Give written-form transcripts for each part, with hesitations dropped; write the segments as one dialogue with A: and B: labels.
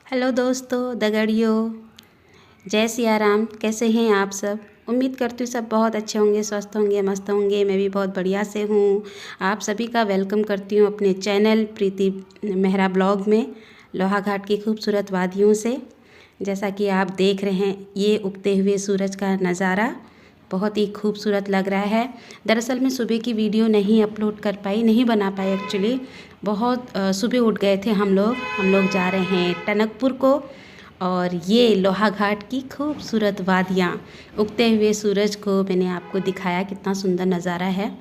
A: Hello दोस्तों, दगड़ियों, जय सिया राम। कैसे हैं आप सब? उम्मीद करती हूँ सब बहुत अच्छे होंगे, स्वस्थ होंगे, मस्त होंगे। मैं भी बहुत बढ़िया से हूँ। आप सभी का वेलकम करती हूँ अपने चैनल प्रीति मेहरा ब्लॉग में, लोहा घाट की खूबसूरत वादियों से। जैसा कि आप देख रहे हैं, ये उगते हुए सूरज का नज़ारा बहुत ही खूबसूरत लग रहा है। दरअसल मैं सुबह की वीडियो नहीं अपलोड कर पाई, नहीं बना पाई एक्चुअली। बहुत सुबह उठ गए थे हम लोग जा रहे हैं टनकपुर को। और ये लोहा घाट की खूबसूरत वादियाँ, उगते हुए सूरज को मैंने आपको दिखाया, कितना सुंदर नज़ारा है।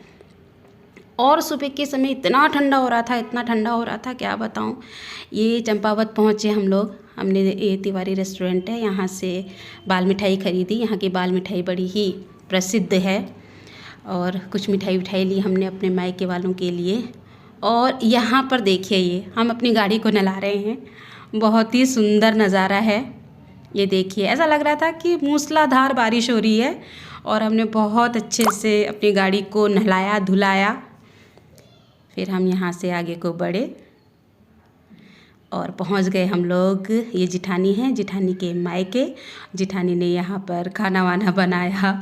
A: और सुबह के समय इतना ठंडा हो रहा था, इतना ठंडा हो रहा था, क्या बताऊं। ये चंपावत पहुँचे हम लोग। हमने ये तिवारी रेस्टोरेंट है, यहाँ से बाल मिठाई ख़रीदी। यहाँ की बाल मिठाई बड़ी ही प्रसिद्ध है। और कुछ मिठाई विठाई ली हमने अपने मायके वालों के लिए। और यहाँ पर देखिए, ये हम अपनी गाड़ी को नहला रहे हैं। बहुत ही सुंदर नज़ारा है। ये देखिए, ऐसा लग रहा था कि मूसलाधार बारिश हो रही है। और हमने बहुत अच्छे से अपनी गाड़ी को नहलाया धुलाया। फिर हम यहाँ से आगे को बढ़े और पहुँच गए हम लोग। ये जिठानी है, जिठानी के मायके। जिठानी ने यहाँ पर खाना वाना बनाया,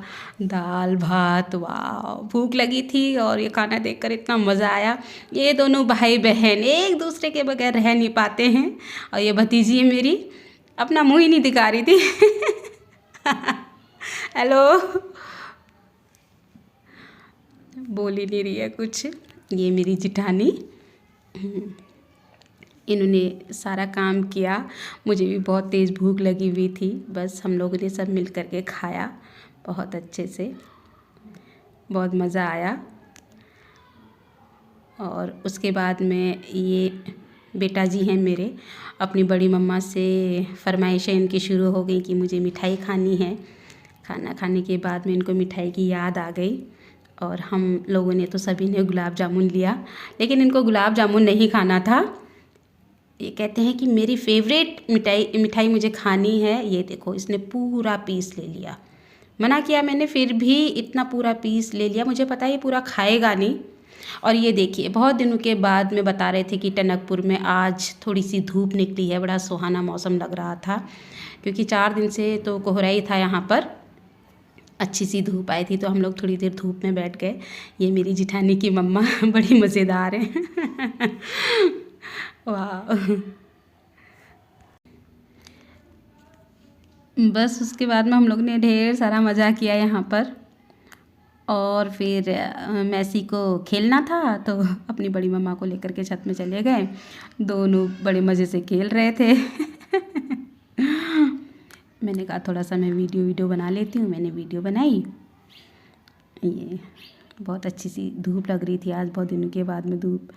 A: दाल भात। वाह, भूख लगी थी और ये खाना देखकर इतना मज़ा आया। ये दोनों भाई बहन एक दूसरे के बगैर रह नहीं पाते हैं। और ये भतीजी है मेरी, अपना मुँह ही नहीं दिखा रही थी। हेलो, बोल ही नहीं रही है कुछ। ये मेरी जिठानी, इन्होंने सारा काम किया। मुझे भी बहुत तेज़ भूख लगी हुई थी। बस हम लोगों ने सब मिल कर के खाया बहुत अच्छे से, बहुत मज़ा आया। और उसके बाद में ये बेटा जी हैं मेरे, अपनी बड़ी मम्मा से फरमाइशें इनकी शुरू हो गई कि मुझे मिठाई खानी है। खाना खाने के बाद में इनको मिठाई की याद आ गई। और हम लोगों ने तो सभी ने गुलाब जामुन लिया, लेकिन इनको गुलाब जामुन नहीं खाना था। ये कहते हैं कि मेरी फेवरेट मिठाई मुझे खानी है। ये देखो, इसने पूरा पीस ले लिया। मना किया मैंने, फिर भी इतना पूरा पीस ले लिया। मुझे पता है ये पूरा खाएगा नहीं। और ये देखिए, बहुत दिनों के बाद में बता रहे थे कि टनकपुर में आज थोड़ी सी धूप निकली है। बड़ा सुहाना मौसम लग रहा था, क्योंकि 4 दिन से तो कोहरा ही था यहाँ पर। अच्छी सी धूप आई थी तो हम लोग थोड़ी देर धूप में बैठ गए। ये मेरी जिठानी की मम्मा बड़ी मज़ेदार हैं। वाह। बस उसके बाद में हम लोग ने ढेर सारा मज़ा किया यहाँ पर। और फिर मैसी को खेलना था तो अपनी बड़ी मम्मा को लेकर के छत में चले गए। दोनों बड़े मज़े से खेल रहे थे। मैंने कहा थोड़ा सा मैं वीडियो बना लेती हूँ। मैंने वीडियो बनाई। ये बहुत अच्छी सी धूप लग रही थी आज, बहुत दिनों के बाद में धूप।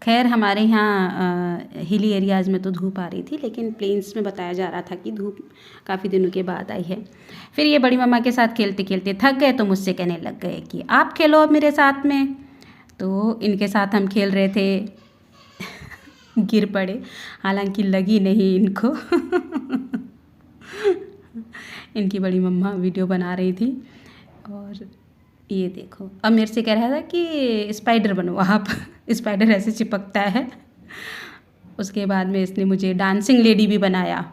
A: खैर हमारे यहाँ हिली एरियाज़ में तो धूप आ रही थी, लेकिन प्लेन्स में बताया जा रहा था कि धूप काफ़ी दिनों के बाद आई है। फिर ये बड़ी मम्मा के साथ खेलते खेलते थक गए तो मुझसे कहने लग गए कि आप खेलो अब मेरे साथ में। तो इनके साथ हम खेल रहे थे। गिर पड़े, हालांकि लगी नहीं इनको। इनकी बड़ी मम्मा वीडियो बना रही थी। और ये देखो, अब मेरे से कह रहा था कि स्पाइडर बनो आप। स्पाइडर ऐसे चिपकता है। उसके बाद में इसने मुझे डांसिंग लेडी भी बनाया।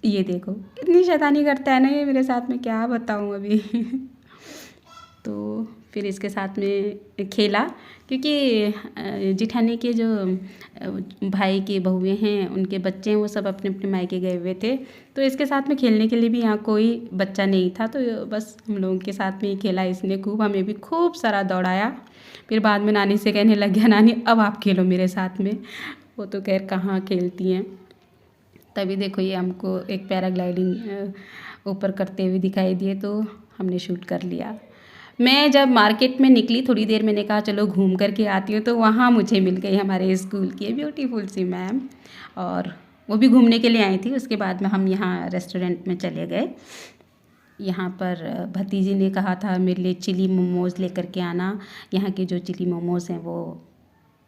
A: ये देखो, इतनी शैतानी करता है ना ये मेरे साथ में, क्या बताऊँ अभी। तो फिर इसके साथ में खेला, क्योंकि जिठानी के जो भाई की बहुएँ हैं, उनके बच्चे हैं, वो सब अपने अपने मायके गए हुए थे। तो इसके साथ में खेलने के लिए भी यहाँ कोई बच्चा नहीं था। तो बस हम लोगों के साथ में ही खेला इसने खूब, हमें भी खूब सारा दौड़ाया। फिर बाद में नानी से कहने लग गया, नानी अब आप खेलो मेरे साथ में। वो तो खैर कहाँ खेलती हैं। तभी देखो, ये हमको एक पैराग्लाइडिंग ऊपर करते हुए दिखाई दिए तो हमने शूट कर लिया। मैं जब मार्केट में निकली थोड़ी देर, मैंने कहा चलो घूम कर के आती हूँ, तो वहाँ मुझे मिल गई हमारे स्कूल की ब्यूटीफुल सी मैम। और वो भी घूमने के लिए आई थी। उसके बाद में हम यहाँ रेस्टोरेंट में चले गए। यहाँ पर भतीजी ने कहा था मेरे लिए चिली मोमोज़ लेकर के आना। यहाँ के जो चिली मोमोज़ हैं वो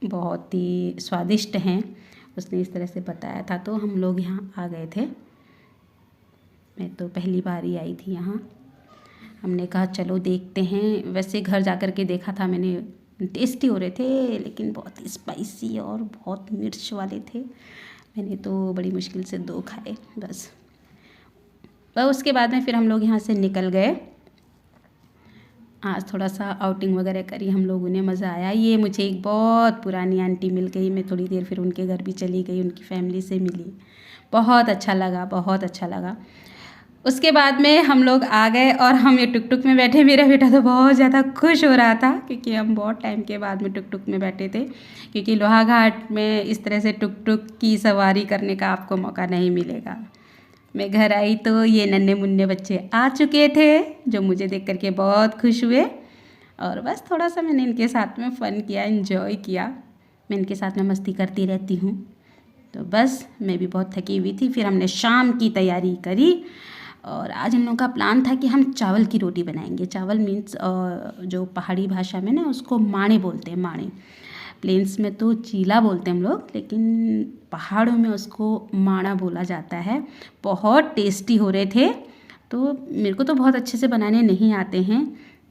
A: बहुत ही स्वादिष्ट हैं, उसने इस तरह से बताया था। तो हम लोग यहाँ आ गए थे। मैं तो पहली बार ही आई थी यहाँ। हमने कहा चलो देखते हैं। वैसे घर जा कर के देखा था मैंने, टेस्टी हो रहे थे, लेकिन बहुत स्पाइसी और बहुत मिर्च वाले थे। मैंने तो बड़ी मुश्किल से 2 खाए बस। उसके बाद में फिर हम लोग यहाँ से निकल गए। आज थोड़ा सा आउटिंग वगैरह करी हम लोगों ने, मज़ा आया। ये मुझे एक बहुत पुरानी आंटी मिल गई, मैं थोड़ी देर फिर उनके घर भी चली गई, उनकी फैमिली से मिली, बहुत अच्छा लगा, बहुत अच्छा लगा। उसके बाद में हम लोग आ गए और हम ये टुक टुक में बैठे। मेरा बेटा तो बहुत ज़्यादा खुश हो रहा था क्योंकि हम बहुत टाइम के बाद में टुक टुक में बैठे थे, क्योंकि लोहाघाट में इस तरह से टुक टुक की सवारी करने का आपको मौका नहीं मिलेगा। मैं घर आई तो ये नन्हे मुन्ने बच्चे आ चुके थे जो मुझे देख करके बहुत खुश हुए, और बस थोड़ा सा मैंने इनके साथ में फ़न किया, एंजॉय किया। मैं इनके साथ में मस्ती करती रहती हूँ, तो बस मैं भी बहुत थकी हुई थी। फिर हमने शाम की तैयारी करी और आज हम लोगों का प्लान था कि हम चावल की रोटी बनाएंगे। चावल मीन्स जो पहाड़ी भाषा में ना उसको माणे बोलते हैं, माणे। प्लेन्स में तो चीला बोलते हैं हम लोग, लेकिन पहाड़ों में उसको माणा बोला जाता है। बहुत टेस्टी हो रहे थे। तो मेरे को तो बहुत अच्छे से बनाने नहीं आते हैं,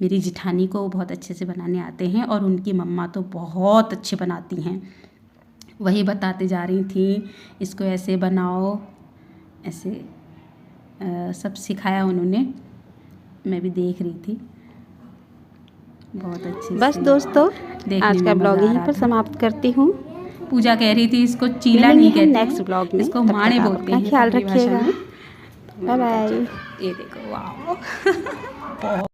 A: मेरी जिठानी को बहुत अच्छे से बनाने आते हैं, और उनकी मम्मा तो बहुत अच्छे बनाती हैं। वही बताते जा रही थी, इसको ऐसे बनाओ, ऐसे सब सिखाया उन्होंने, मैं भी देख रही थी बहुत अच्छे। बस दोस्तों, आज का ब्लॉग यहीं पर समाप्त करती हूँ। पूजा कह रही थी इसको चीला नहीं कहते, नेक्स्ट ब्लॉग में इसको माणे बोलते हैं। ख्याल रखिएगा, बाय बाय। ये देखो, वाह।